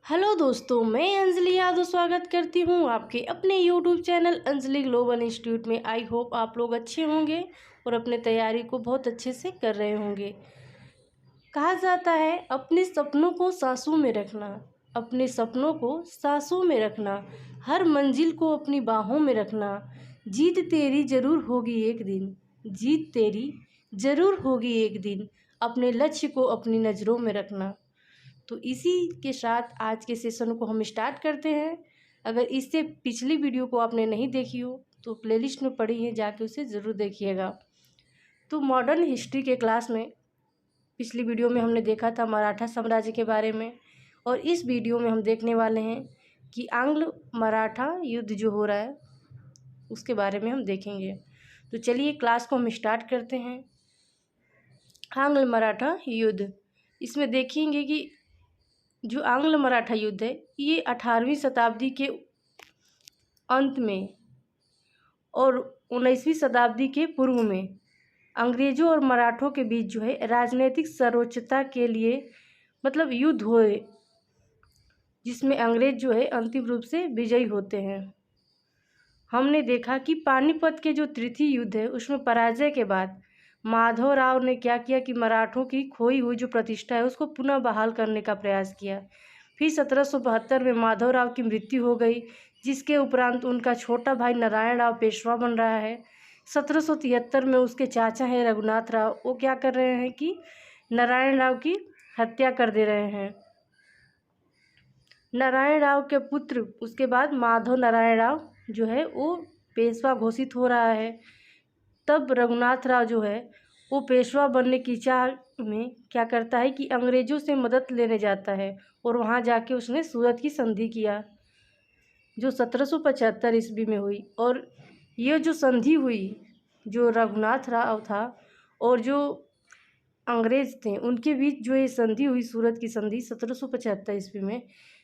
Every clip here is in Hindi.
हेलो दोस्तों, मैं अंजलि यादव स्वागत करती हूँ आपके अपने YouTube channel Anjali Global Institute में। आई होप आप लोग अच्छे होंगे और अपने तैयारी को बहुत अच्छे से कर रहे होंगे। कहा जाता है अपने सपनों को सांसों में रखना, अपने सपनों को सांसों में रखना, हर मंजिल को अपनी बाहों में रखना। जीत तेरी जरूर होगी एक दिन, जीत तेरी जरूर होगी एक दिन, अपने लक्ष्य को अपनी नज़रों में रखना। तो इसी के साथ आज के सेशन को हम स्टार्ट करते हैं। अगर इससे पिछली वीडियो को आपने नहीं देखी हो तो प्लेलिस्ट में पड़ी है, जाके उसे ज़रूर देखिएगा। तो मॉडर्न हिस्ट्री के क्लास में पिछली वीडियो में हमने देखा था मराठा साम्राज्य के बारे में, और इस वीडियो में हम देखने वाले हैं कि आंग्ल मराठा युद्ध जो हो रहा है उसके बारे में हम देखेंगे। तो चलिए क्लास को हम स्टार्ट करते हैं। आंग्ल मराठा युद्ध, इसमें देखेंगे कि जो आंग्ल मराठा युद्ध है ये 18वीं शताब्दी के अंत में और 19वीं शताब्दी के पूर्व में अंग्रेज़ों और मराठों के बीच जो है राजनीतिक सर्वोच्चता के लिए मतलब युद्ध हुए, जिसमें अंग्रेज जो है अंतिम रूप से विजयी होते हैं। हमने देखा कि पानीपत के जो तृतीय युद्ध है उसमें पराजय के बाद माधवराव ने क्या किया कि मराठों की खोई हुई जो प्रतिष्ठा है उसको पुनः बहाल करने का प्रयास किया। फिर 1772 में माधवराव की मृत्यु हो गई, जिसके उपरांत उनका छोटा भाई नारायण राव पेशवा बन रहा है। 1773 में उसके चाचा हैं रघुनाथ राव, वो क्या कर रहे हैं कि नारायण राव की हत्या कर दे रहे हैं। नारायण राव के पुत्र उसके बाद माधव नारायण राव जो है वो पेशवा घोषित हो रहा है। तब रघुनाथ राव जो है वो पेशवा बनने की चाह में क्या करता है कि अंग्रेज़ों से मदद लेने जाता है, और वहाँ जाके उसने सूरत की संधि किया जो 1775 ईस्वी में हुई। और ये जो संधि हुई, जो रघुनाथ राव था और जो अंग्रेज़ थे उनके बीच जो ये संधि हुई, सूरत की संधि 1775 ईस्वी में,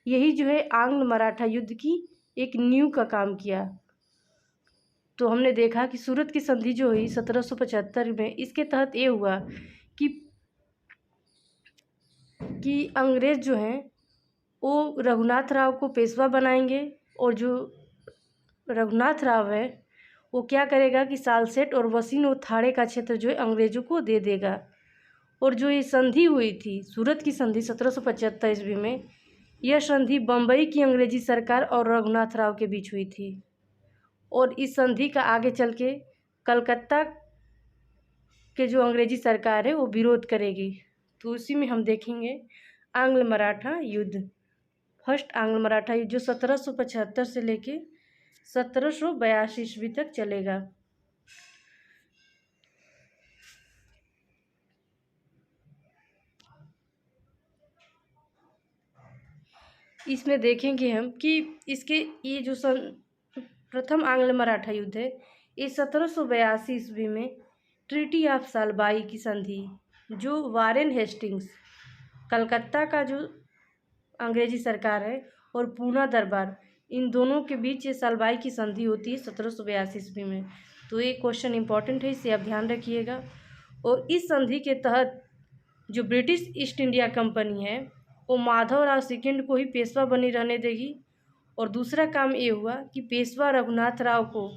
यही जो है आंग्ल मराठा युद्ध की एक नींव का काम किया। तो हमने देखा कि सूरत की संधि जो हुई 1775 में, इसके तहत ये हुआ कि अंग्रेज़ जो हैं वो रघुनाथ राव को पेशवा बनाएंगे, और जो रघुनाथ राव है वो क्या करेगा कि सालसेट और वसीन और थाड़े का क्षेत्र जो है अंग्रेज़ों को दे देगा। और जो ये संधि हुई थी सूरत की संधि 1775 ईस्वी में, यह संधि बम्बई की अंग्रेजी सरकार और रघुनाथ राव के बीच हुई थी, और इस संधि का आगे चल के कलकत्ता के जो अंग्रेजी सरकार है वो विरोध करेगी। तो उसी में हम देखेंगे आंग्ल मराठा युद्ध। फर्स्ट आंग्ल मराठा युद्ध जो 1775 से लेके 1782 ईस्वी तक चलेगा। इसमें देखेंगे हम कि इसके ये जो प्रथम आंग्ल मराठा युद्ध है ये 1782 ईस्वी में ट्रीटी ऑफ सालबाई की संधि, जो वारेन हेस्टिंग्स कलकत्ता का जो अंग्रेजी सरकार है और पूना दरबार, इन दोनों के बीच ये सालबाई की संधि होती है 1782 ईस्वी में। तो ये क्वेश्चन इंपॉर्टेंट है, इसे आप ध्यान रखिएगा। और इस संधि के तहत जो ब्रिटिश ईस्ट इंडिया कंपनी है वो माधवराव सेकंड को ही पेशवा बनी रहने देगी, और दूसरा काम ये हुआ कि पेशवा रघुनाथ राव को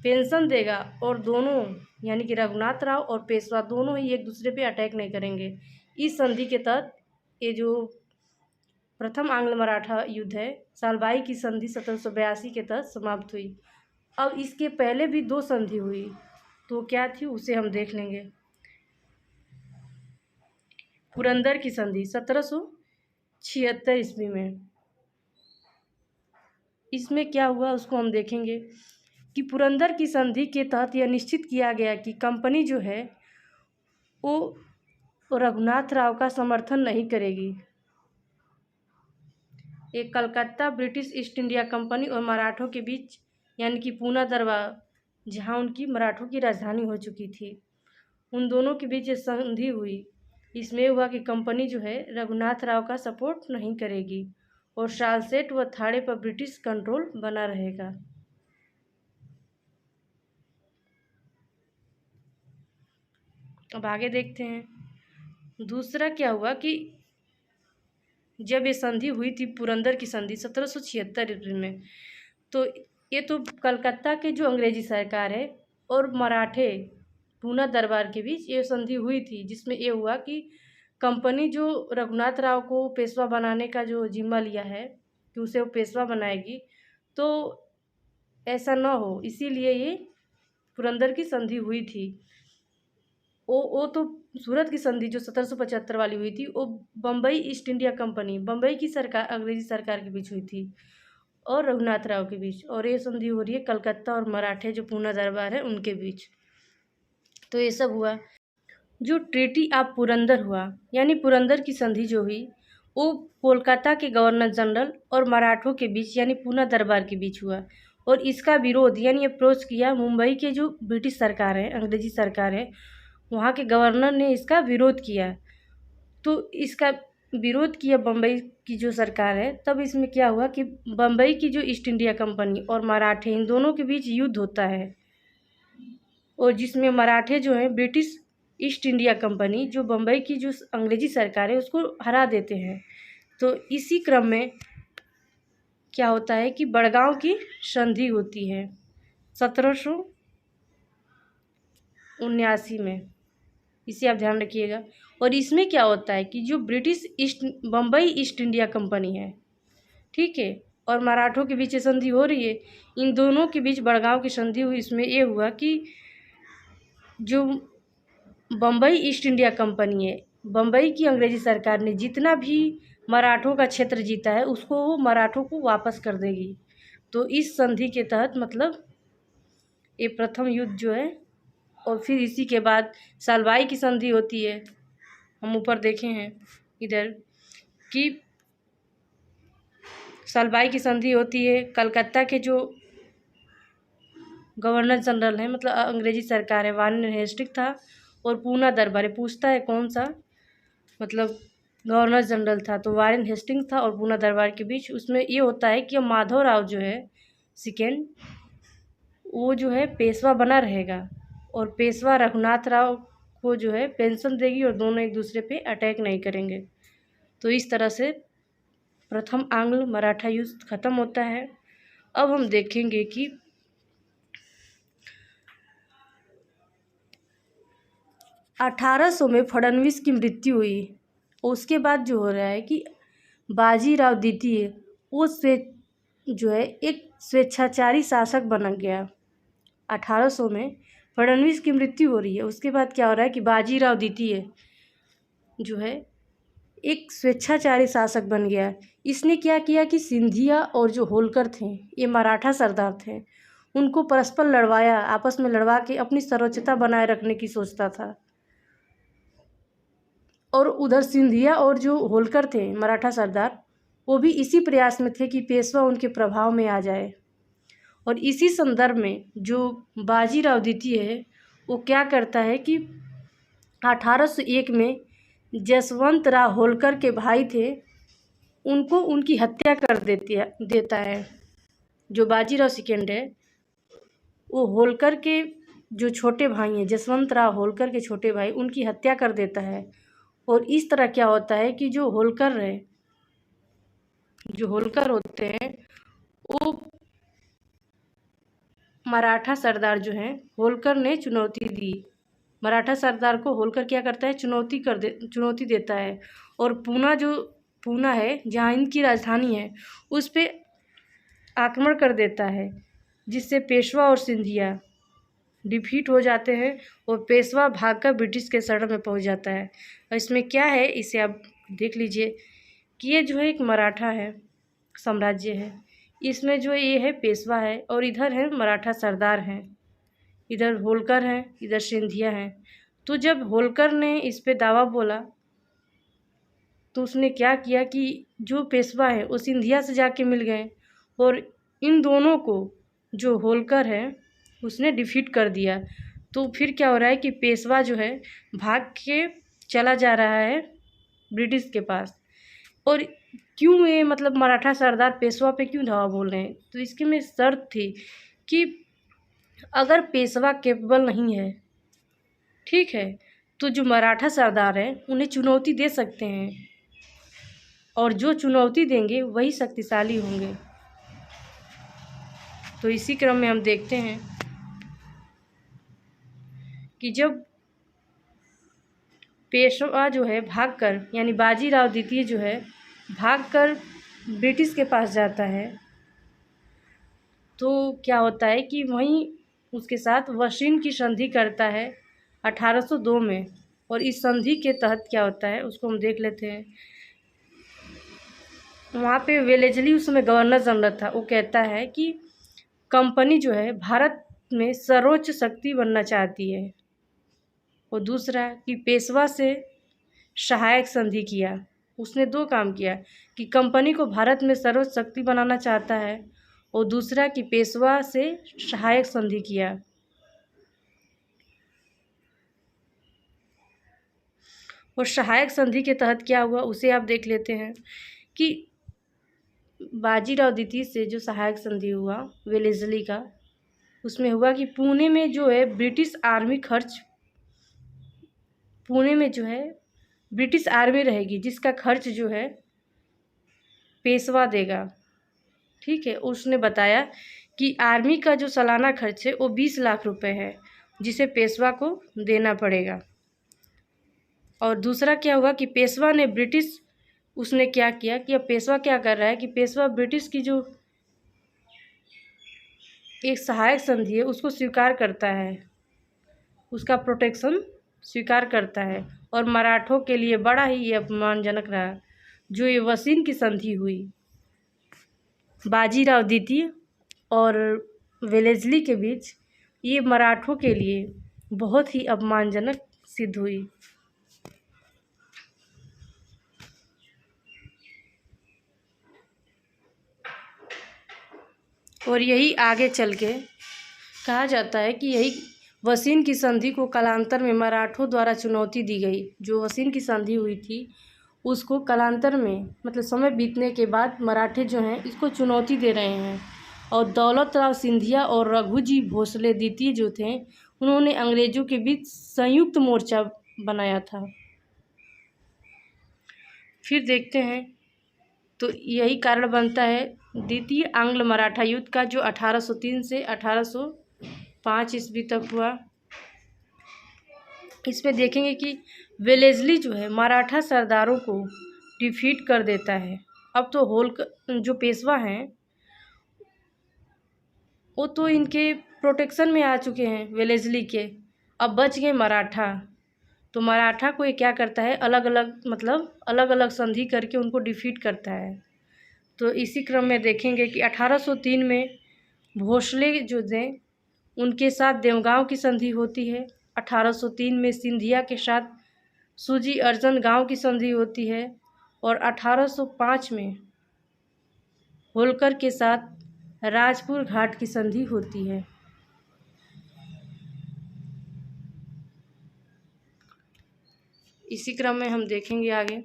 पेंशन देगा, और दोनों यानी कि रघुनाथ राव और पेशवा दोनों ही एक दूसरे पे अटैक नहीं करेंगे। इस संधि के तहत ये जो प्रथम आंग्ल मराठा युद्ध है सालबाई की संधि 1782 के तहत समाप्त हुई। अब इसके पहले भी दो संधि हुई, तो क्या थी उसे हम देख लेंगे। पुरंदर की संधि 1776 ईस्वी में, इसमें क्या हुआ उसको हम देखेंगे कि पुरंदर की संधि के तहत यह निश्चित किया गया कि कंपनी जो है वो रघुनाथ राव का समर्थन नहीं करेगी। एक Calcutta British east India company और मराठों के बीच यानी कि पूना दरबार, जहाँ उनकी मराठों की राजधानी हो चुकी थी, उन दोनों के बीच ये संधि हुई। इसमें हुआ कि कंपनी जो है रघुनाथ राव का सपोर्ट नहीं करेगी और सालसेट व थाड़े पर ब्रिटिश कंट्रोल बना रहेगा। अब आगे देखते हैं दूसरा क्या हुआ कि जब ये संधि हुई थी, पुरंदर की संधि 1776 ईस्वी में, तो ये तो कलकत्ता के जो अंग्रेजी सरकार है और मराठे पूना दरबार के बीच ये संधि हुई थी, जिसमें ये हुआ कि कंपनी जो रघुनाथ राव को पेशवा बनाने का जो जिम्मा लिया है कि उसे वो पेशवा बनाएगी, तो ऐसा ना हो, इसीलिए ये पुरंदर की संधि हुई थी। वो तो सूरत की संधि जो 1775 वाली हुई थी, वो Bombay east India company, Bombay की सरकार, अंग्रेजी सरकार के बीच हुई थी और रघुनाथ राव के बीच। और ये संधि हो रही है कलकत्ता और मराठे जो पूना दरबार है उनके बीच। तो ये सब हुआ। जो ट्रीटी ऑफ पुरंदर हुआ, यानी पुरंदर की संधि जो हुई, वो कोलकाता के गवर्नर जनरल और मराठों के बीच यानी पूना दरबार के बीच हुआ। और इसका विरोध यानी अप्रोच किया मुंबई के जो ब्रिटिश सरकार है, अंग्रेजी सरकार है, वहाँ के गवर्नर ने इसका विरोध किया। तो इसका विरोध किया बम्बई की जो सरकार है। तब इसमें क्या हुआ कि बम्बई की जो ईस्ट इंडिया कंपनी और मराठे, इन दोनों के बीच युद्ध होता है, और जिसमें मराठे जो हैं ब्रिटिश ईस्ट इंडिया कंपनी जो बम्बई की जो अंग्रेजी सरकार है उसको हरा देते हैं। तो इसी क्रम में क्या होता है कि बड़गांव की संधि होती है 1779 में, इसे आप ध्यान रखिएगा। और इसमें क्या होता है कि जो British Bombay east India company है, ठीक है, और मराठों के बीच ये संधि हो रही है, इन दोनों के बीच बड़गांव की संधि हुई। इसमें ये हुआ कि जो बम्बई ईस्ट इंडिया कंपनी है, बम्बई की अंग्रेजी सरकार ने जितना भी मराठों का क्षेत्र जीता है उसको वो मराठों को वापस कर देगी। तो इस संधि के तहत मतलब ये प्रथम युद्ध जो है, और फिर इसी के बाद सलवाई की संधि होती है। हम ऊपर देखे हैं इधर कि सलवाई की संधि होती है। कलकत्ता के जो गवर्नर जनरल हैं, मतलब अंग्रेजी सरकार है, वारेन हेस्टिंग्स था, और पूना दरबार है। पूछता है कौन सा, मतलब गवर्नर जनरल था, तो वारेन हेस्टिंग्स था और पूना दरबार के बीच। उसमें ये होता है कि माधवराव जो है सेकेंड, वो जो है पेशवा बना रहेगा, और पेशवा रघुनाथ राव को जो है पेंशन देगी, और दोनों एक दूसरे पे अटैक नहीं करेंगे। तो इस तरह से प्रथम आंग्ल मराठा युद्ध खत्म होता है। अब हम देखेंगे कि 1800 में फडणवीस की मृत्यु हुई। उसके बाद जो हो रहा है कि बाजीराव द्वितीय वो जो है एक स्वेच्छाचारी शासक बन गया। 1800 में फडणवीस की मृत्यु हो रही है, उसके बाद क्या हो रहा है कि बाजीराव द्वितीय जो है एक स्वेच्छाचारी शासक बन गया। इसने क्या किया कि सिंधिया और जो होलकर थे, ये मराठा सरदार थे, उनको परस्पर लड़वाया, आपस में लड़वा के अपनी सर्वोच्चता बनाए रखने की सोचता था। और उधर सिंधिया और जो होलकर थे मराठा सरदार, वो भी इसी प्रयास में थे कि पेशवा उनके प्रभाव में आ जाए। और इसी संदर्भ में जो बाजीराव द्वितीय है वो क्या करता है कि 1801 में जसवंत राव होलकर के भाई थे, उनको उनकी हत्या कर देता है। जो बाजीराव सेकेंड है वो होलकर के जो छोटे भाई हैं, जसवंत राव होलकर के छोटे भाई, उनकी हत्या कर देता है। और इस तरह क्या होता है कि जो होलकर होते हैं वो मराठा सरदार जो हैं, होलकर ने चुनौती दी। मराठा सरदार को होलकर क्या करता है, चुनौती देता है। और पूना है जहाँ इनकी राजधानी है, उस पर आक्रमण कर देता है, जिससे पेशवा और सिंधिया डिफीट हो जाते हैं, और पेशवा भागकर ब्रिटिश के शरण में पहुंच जाता है। और इसमें क्या है इसे आप देख लीजिए कि ये जो है एक मराठा है साम्राज्य है, इसमें जो ये है पेशवा है, और इधर है मराठा सरदार हैं, इधर होलकर हैं, इधर सिंधिया हैं। तो जब होलकर ने इस पे दावा बोला तो उसने क्या किया कि जो पेशवा है वो सिंधिया से जाके मिल गए, और इन दोनों को जो होलकर है उसने डिफीट कर दिया। तो फिर क्या हो रहा है कि पेशवा जो है भाग के चला जा रहा है ब्रिटिश के पास। और क्यों ये मतलब मराठा सरदार पेशवा पे क्यों धावा बोल रहे हैं, तो इसके में शर्त थी कि अगर पेशवा कैपेबल नहीं है, ठीक है, तो जो मराठा सरदार हैं उन्हें चुनौती दे सकते हैं, और जो चुनौती देंगे वही शक्तिशाली होंगे। तो इसी क्रम में हम देखते हैं कि जब पेशवा जो है भागकर, यानी बाजीराव द्वितीय जो है भागकर ब्रिटिश के पास जाता है, तो क्या होता है कि वहीं उसके साथ वशीन की संधि करता है 1802 में। और इस संधि के तहत क्या होता है उसको हम देख लेते हैं। वहाँ पे वेलेस्ली उस समय गवर्नर जनरल था। वो कहता है कि कंपनी जो है भारत में सर्वोच्च शक्ति बनना चाहती है। और दूसरा कि पेशवा से सहायक संधि किया। उसने दो काम किया कि कंपनी को भारत में सर्वोच्च शक्ति बनाना चाहता है और दूसरा कि पेशवा से सहायक संधि किया। और सहायक संधि के तहत क्या हुआ उसे आप देख लेते हैं कि बाजीराव द्वितीय से जो सहायक संधि हुआ वेलेस्ली का, उसमें हुआ कि पुणे में जो है ब्रिटिश आर्मी रहेगी, जिसका खर्च जो है पेशवा देगा। ठीक है, उसने बताया कि आर्मी का जो सालाना खर्च है वो 20 लाख रुपए है, जिसे पेशवा को देना पड़ेगा। और दूसरा क्या हुआ कि पेशवा ने उसने क्या किया कि अब पेशवा क्या कर रहा है कि पेशवा ब्रिटिश की जो एक सहायक संधि है उसको स्वीकार करता है, उसका प्रोटेक्शन स्वीकार करता है। और मराठों के लिए बड़ा ही ये अपमानजनक रहा जो ये वशीन की संधि हुई बाजीराव द्वितीय और वेलेस्ली के बीच। ये मराठों के लिए बहुत ही अपमानजनक सिद्ध हुई। और यही आगे चल के कहा जाता है कि यही वशीन की संधि को कालांतर में मराठों द्वारा चुनौती दी गई। जो वशीन की संधि हुई थी उसको कालांतर में, मतलब समय बीतने के बाद मराठे जो हैं इसको चुनौती दे रहे हैं। और दौलत राव सिंधिया और रघुजी भोसले द्वितीय जो थे उन्होंने अंग्रेज़ों के बीच संयुक्त मोर्चा बनाया था। फिर देखते हैं तो यही कारण बनता है द्वितीय आंग्ल मराठा युद्ध का, जो 1803 से 1805 ईस्वी तक हुआ। इसमें देखेंगे कि वेलेस्ली जो है मराठा सरदारों को डिफीट कर देता है। अब तो होलकर जो पेशवा हैं वो तो इनके प्रोटेक्शन में आ चुके हैं वेलेस्ली के, अब बच गए मराठा। तो मराठा को ये क्या करता है अलग अलग संधि करके उनको डिफीट करता है। तो इसी क्रम में देखेंगे कि 1803 में भोसले जो थे उनके साथ देवगांव की संधि होती है। 1803 में सिंधिया के साथ सूजी अर्जन गांव की संधि होती है। और 1805 में होलकर के साथ राजपुर घाट की संधि होती है। इसी क्रम में हम देखेंगे आगे।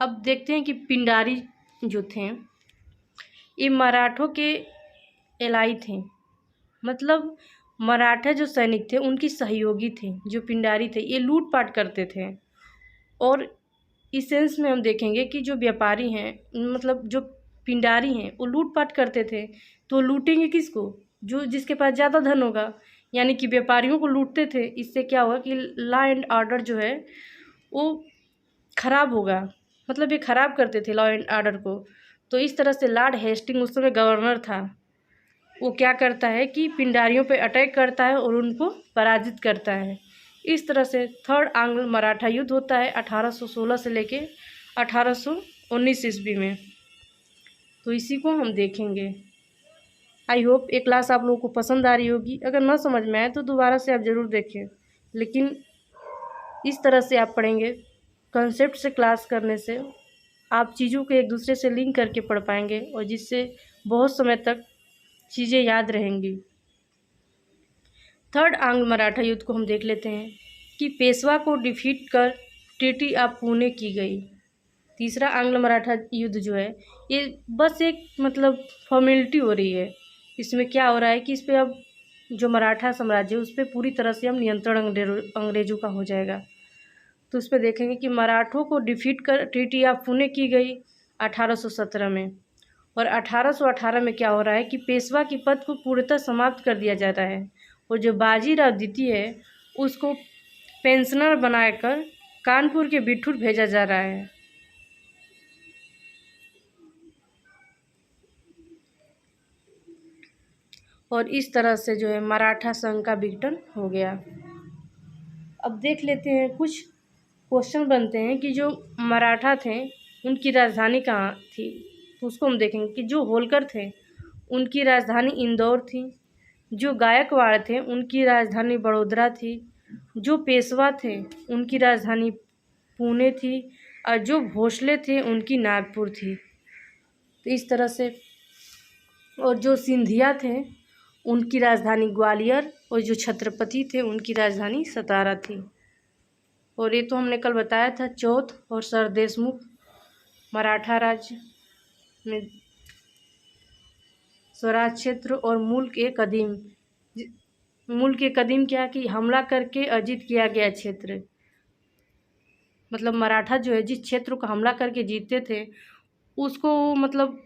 अब देखते हैं कि पिंडारी जो थे ये मराठों के एलाई थे, मतलब मराठा जो सैनिक थे उनकी सहयोगी थे। जो पिंडारी थे ये लूटपाट करते थे। और इस सेंस में हम देखेंगे कि जो व्यापारी हैं, मतलब जो पिंडारी हैं वो लूटपाट करते थे, तो लूटेंगे किसको? जो जिसके पास ज़्यादा धन होगा, यानी कि व्यापारियों को लूटते थे। इससे क्या होगा कि लॉ एंड ऑर्डर जो है वो ख़राब होगा, मतलब ये ख़राब करते थे लॉ एंड ऑर्डर को। तो इस तरह से लॉर्ड हेस्टिंग उस समय गवर्नर था, वो क्या करता है कि पिंडारियों पे अटैक करता है और उनको पराजित करता है। इस तरह से थर्ड आंग्ल मराठा युद्ध होता है 1816 से लेके 1819 ईस्वी में। तो इसी को हम देखेंगे। आई होप ये क्लास आप लोगों को पसंद आ रही होगी। अगर ना समझ में आए तो दोबारा से आप ज़रूर देखें, लेकिन इस तरह से आप पढ़ेंगे। कंसेप्ट से क्लास करने से आप चीज़ों को एक दूसरे से लिंक करके पढ़ पाएंगे और जिससे बहुत समय तक चीज़ें याद रहेंगी। थर्ड आंग्ल मराठा युद्ध को हम देख लेते हैं कि पेशवा को डिफीट कर ट्रीटी ऑफ पुणे की गई। तीसरा आंग्ल मराठा युद्ध जो है ये बस एक फॉर्मेलिटी हो रही है। इसमें क्या हो रहा है कि इस पर अब जो मराठा साम्राज्य है उस पर पूरी तरह से हम नियंत्रण अंग्रेज़ों का हो जाएगा। तो उस पर देखेंगे कि मराठों को डिफीट कर ट्रीटी ऑफ पुणे की गई 1817 में। और 1818 में क्या हो रहा है कि पेशवा की पद को पूर्णतः समाप्त कर दिया जाता है और जो बाजीराव द्वितीय है उसको पेंशनर बनाकर कानपुर के बिठूर भेजा जा रहा है। और इस तरह से जो है मराठा संघ का विघटन हो गया। अब देख लेते हैं कुछ क्वेश्चन बनते हैं कि जो मराठा थे उनकी राजधानी कहाँ थी, तो उसको हम देखेंगे कि जो होलकर थे उनकी राजधानी इंदौर थी, जो गायकवाड़ थे उनकी राजधानी बड़ोदरा थी, जो पेशवा थे उनकी राजधानी पुणे थी और जो भोसले थे उनकी नागपुर थी। तो इस तरह से, और जो सिंधिया थे उनकी राजधानी ग्वालियर और जो छत्रपति थे उनकी राजधानी सतारा थी। और ये तो हमने कल बताया था। चौथ और सर देशमुख मराठा राज्य में स्वराज क्षेत्र और मुल्क के कदीम क्या कि हमला करके अर्जित किया गया क्षेत्र, मतलब मराठा जो है जिस क्षेत्र को हमला करके जीतते थे उसको मतलब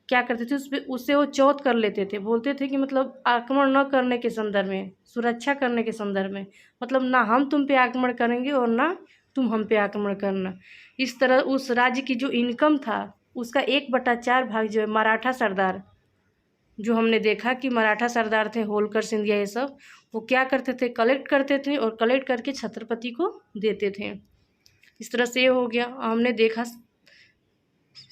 क्या करते थे उससे वो चौथ कर लेते थे। बोलते थे कि मतलब आक्रमण न करने के संदर्भ में, सुरक्षा करने के संदर्भ में, मतलब ना हम तुम पे आक्रमण करेंगे और ना तुम हम पे आक्रमण करना। इस तरह उस राज्य की जो इनकम था उसका 1/4 भाग जो है मराठा सरदार, जो हमने देखा कि मराठा सरदार थे होलकर सिंधिया ये सब, वो क्या करते थे कलेक्ट करते थे और कलेक्ट करके छत्रपति को देते थे। इस तरह से ये हो गया। हमने देखा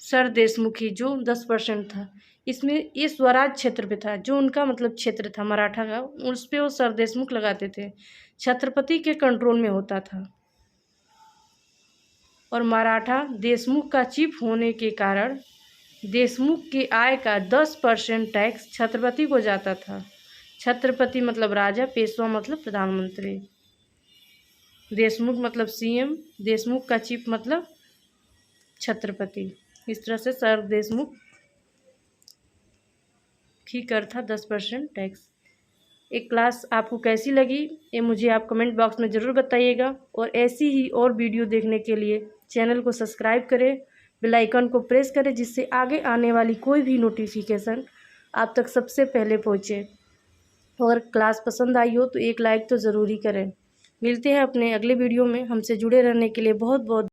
सर देशमुखी जो 10% था, इसमें ये स्वराज क्षेत्र पे था, जो उनका मतलब क्षेत्र था मराठा का, उस पे वो सर देशमुख लगाते थे, छत्रपति के कंट्रोल में होता था। और मराठा देशमुख का चीफ होने के कारण देशमुख के आय का 10% टैक्स छत्रपति को जाता था। छत्रपति मतलब राजा, पेशवा मतलब प्रधानमंत्री, देशमुख मतलब सीएम, देशमुख का चीफ मतलब छत्रपति। इस तरह से सर देशमुख ही कर था 10% टैक्स। एक क्लास आपको कैसी लगी ये मुझे आप कमेंट बॉक्स में ज़रूर बताइएगा। और ऐसी ही और वीडियो देखने के लिए चैनल को सब्सक्राइब करें, बेल आइकन को प्रेस करें, जिससे आगे आने वाली कोई भी नोटिफिकेशन आप तक सबसे पहले पहुँचे। और क्लास पसंद आई हो तो एक लाइक तो ज़रूर ही करें। मिलते हैं अपने अगले वीडियो में। हमसे जुड़े रहने के लिए बहुत बहुत